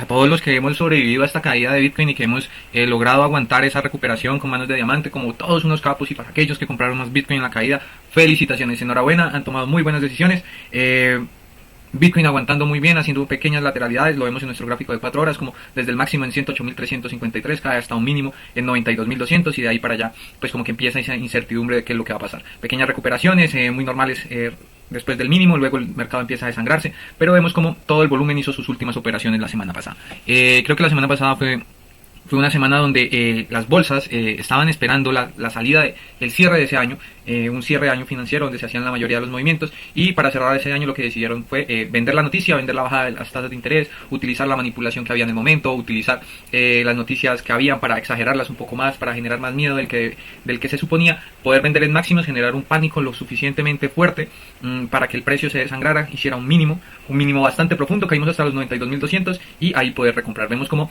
a todos los que hemos sobrevivido a esta caída de Bitcoin y que hemos logrado aguantar esa recuperación con manos de diamante, como todos unos capos, y para aquellos que compraron más Bitcoin en la caída, felicitaciones, enhorabuena, han tomado muy buenas decisiones. Bitcoin aguantando muy bien, haciendo pequeñas lateralidades, lo vemos en nuestro gráfico de 4 horas, como desde el máximo en 108.353 cae hasta un mínimo en 92.200 y de ahí para allá pues como que empieza esa incertidumbre de qué es lo que va a pasar. Pequeñas recuperaciones muy normales después del mínimo, luego el mercado empieza a desangrarse, pero vemos como todo el volumen hizo sus últimas operaciones la semana pasada. Creo que la semana pasada fue una semana donde las bolsas estaban esperando la salida el cierre de ese año, un cierre de año financiero donde se hacían la mayoría de los movimientos, y para cerrar ese año lo que decidieron fue vender la noticia, vender la bajada de las tasas de interés, utilizar la manipulación que había en el momento, utilizar las noticias que habían para exagerarlas un poco más, para generar más miedo del que se suponía, poder vender en máximos, generar un pánico lo suficientemente fuerte para que el precio se desangrara, hiciera un mínimo bastante profundo, caímos hasta los 92.200 y ahí poder recomprar. Vemos como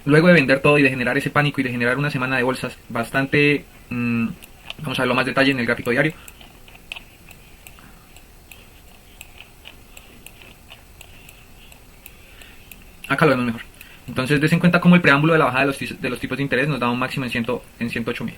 luego de vender todo y de generar ese pánico y de generar una semana de bolsas bastante... vamos a verlo más detalle en el gráfico diario. Acá lo vemos mejor. Entonces des en cuenta como el preámbulo de la bajada de los tipos de interés nos da un máximo en 108.000.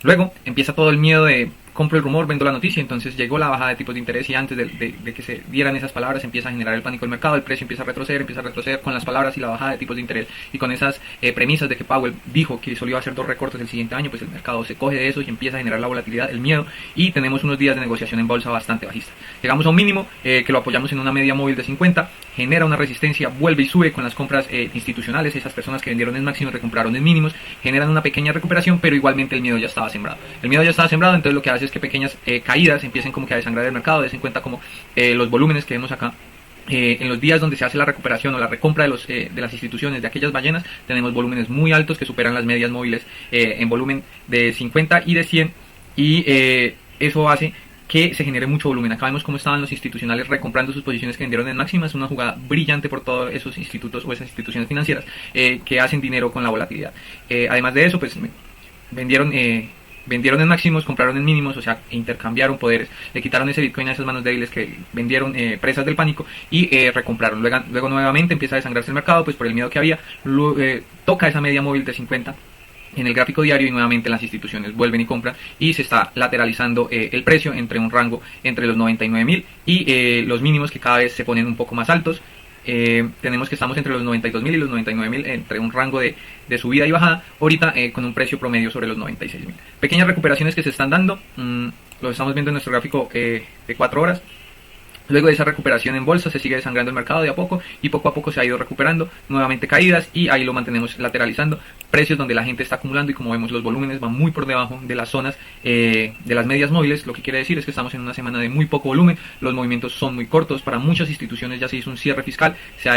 Luego empieza todo el miedo de compro el rumor, vendo la noticia, entonces llegó la bajada de tipos de interés y antes de que se dieran esas palabras empieza a generar el pánico del mercado, el precio empieza a retroceder con las palabras y la bajada de tipos de interés y con esas premisas de que Powell dijo que solo iba a hacer 2 recortes el siguiente año, pues el mercado se coge de eso y empieza a generar la volatilidad, el miedo, y tenemos unos días de negociación en bolsa bastante bajista. Llegamos a un mínimo que lo apoyamos en una media móvil de 50, genera una resistencia, vuelve y sube con las compras institucionales, esas personas que vendieron en máximos recompraron en mínimos, generan una pequeña recuperación, pero igualmente el miedo ya estaba sembrado. Entonces lo que hace es que pequeñas caídas empiecen como que a desangrar el mercado. Des en cuenta como los volúmenes que vemos acá. En los días donde se hace la recuperación o la recompra de las instituciones de aquellas ballenas, tenemos volúmenes muy altos que superan las medias móviles en volumen de 50 y de 100, y eso hace que se genere mucho volumen. Acá vemos cómo estaban los institucionales recomprando sus posiciones que vendieron en máximas, una jugada brillante por todos esos institutos o esas instituciones financieras que hacen dinero con la volatilidad. Además de eso, pues vendieron en máximos, compraron en mínimos, o sea, intercambiaron poderes, le quitaron ese Bitcoin a esas manos débiles que vendieron presas del pánico y recompraron. Luego nuevamente empieza a desangrarse el mercado, pues por el miedo que había, toca esa media móvil de 50 en el gráfico diario y nuevamente las instituciones vuelven y compran y se está lateralizando el precio entre un rango entre los 99.000 y los mínimos que cada vez se ponen un poco más altos. Tenemos que estamos entre los 92.000 y los 99.000, entre un rango de subida y bajada, ahorita con un precio promedio sobre los 96.000. Pequeñas recuperaciones que se están dando, lo estamos viendo en nuestro gráfico de 4 horas. Luego de esa recuperación en bolsa se sigue desangrando el mercado de a poco y poco a poco se ha ido recuperando, nuevamente caídas y ahí lo mantenemos lateralizando, precios donde la gente está acumulando y como vemos los volúmenes van muy por debajo de las zonas de las medias móviles, lo que quiere decir es que estamos en una semana de muy poco volumen, los movimientos son muy cortos, para muchas instituciones ya se hizo un cierre fiscal, se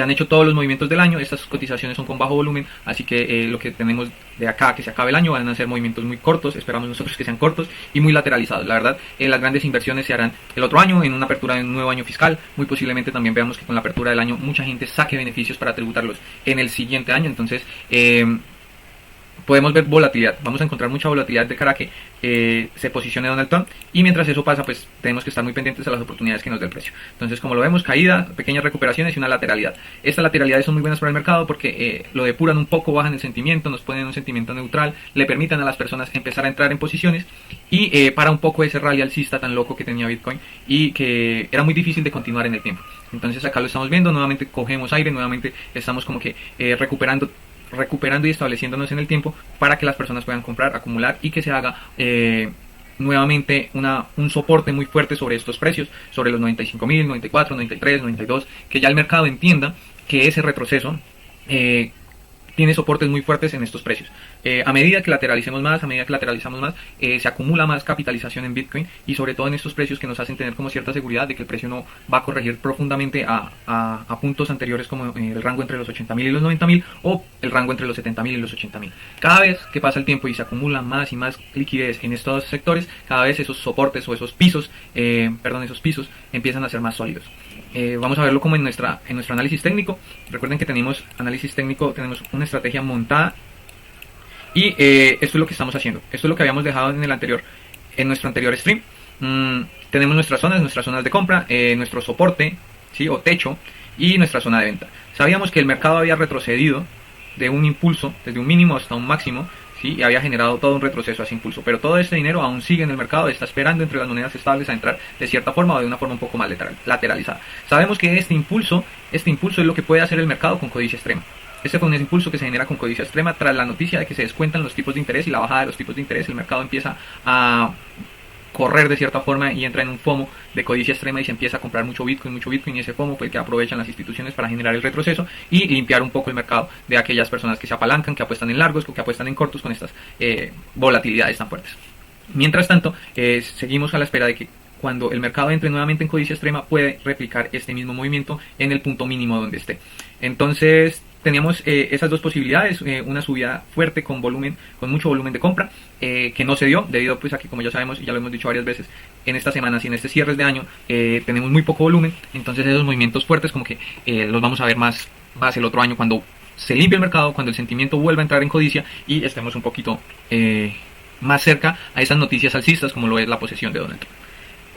han hecho todos los movimientos del año, estas cotizaciones son con bajo volumen, así que lo que tenemos de acá que se acabe el año van a ser movimientos muy cortos, esperamos nosotros que sean cortos y muy lateralizados. La verdad, las grandes inversiones se harán el otro año, en una apertura de un nuevo año fiscal, muy posiblemente también veamos que con la apertura del año mucha gente saque beneficios para tributarlos en el siguiente año, entonces podemos ver volatilidad, vamos a encontrar mucha volatilidad de cara a que se posicione Donald Trump y mientras eso pasa pues tenemos que estar muy pendientes a las oportunidades que nos dé el precio. Entonces como lo vemos, caída, pequeñas recuperaciones y una lateralidad. Estas lateralidades son muy buenas para el mercado porque lo depuran un poco, bajan el sentimiento, nos ponen un sentimiento neutral, le permitan a las personas empezar a entrar en posiciones y para un poco ese rally alcista tan loco que tenía Bitcoin y que era muy difícil de continuar en el tiempo. Entonces acá lo estamos viendo, nuevamente cogemos aire, nuevamente estamos como que recuperando y estableciéndonos en el tiempo para que las personas puedan comprar, acumular y que se haga nuevamente un soporte muy fuerte sobre estos precios, sobre los 95.000, 94, 93, 92, que ya el mercado entienda que ese retroceso tiene soportes muy fuertes en estos precios. A medida que lateralizamos más, se acumula más capitalización en Bitcoin y sobre todo en estos precios que nos hacen tener como cierta seguridad de que el precio no va a corregir profundamente a puntos anteriores como el rango entre los 80.000 y los 90.000 o el rango entre los 70.000 y los 80.000. Cada vez que pasa el tiempo y se acumula más y más liquidez en estos sectores, cada vez esos soportes o esos pisos empiezan a ser más sólidos. Vamos a verlo como en nuestro análisis técnico. Recuerden que tenemos análisis técnico, tenemos una estrategia montada y esto es lo que estamos haciendo. Esto es lo que habíamos dejado en nuestro anterior stream. Tenemos nuestras zonas de compra, nuestro soporte, ¿sí? O techo, y nuestra zona de venta. Sabíamos que el mercado había retrocedido de un impulso, desde un mínimo hasta un máximo, ¿sí? Y había generado todo un retroceso a ese impulso, pero todo este dinero aún sigue en el mercado, está esperando entre las monedas estables a entrar de cierta forma o de una forma un poco más lateralizada. Sabemos que este impulso es lo que puede hacer el mercado con codicia extrema. Este fue un impulso que se genera con codicia extrema tras la noticia de que se descuentan los tipos de interés y la bajada de los tipos de interés. El mercado empieza a correr de cierta forma y entra en un FOMO de codicia extrema y se empieza a comprar mucho Bitcoin, y ese FOMO fue el que aprovechan las instituciones para generar el retroceso y limpiar un poco el mercado de aquellas personas que se apalancan, que apuestan en largos, que apuestan en cortos con estas volatilidades tan fuertes. Mientras tanto, seguimos a la espera de que cuando el mercado entre nuevamente en codicia extrema puede replicar este mismo movimiento en el punto mínimo donde esté. Entonces teníamos esas dos posibilidades, una subida fuerte con volumen, con mucho volumen de compra, que no se dio debido pues a que, como ya sabemos y ya lo hemos dicho varias veces, en estas semanas y en este cierre de año tenemos muy poco volumen. Entonces esos movimientos fuertes como que los vamos a ver más el otro año cuando se limpie el mercado, cuando el sentimiento vuelva a entrar en codicia y estemos un poquito más cerca a esas noticias alcistas como lo es la posesión de Donald Trump.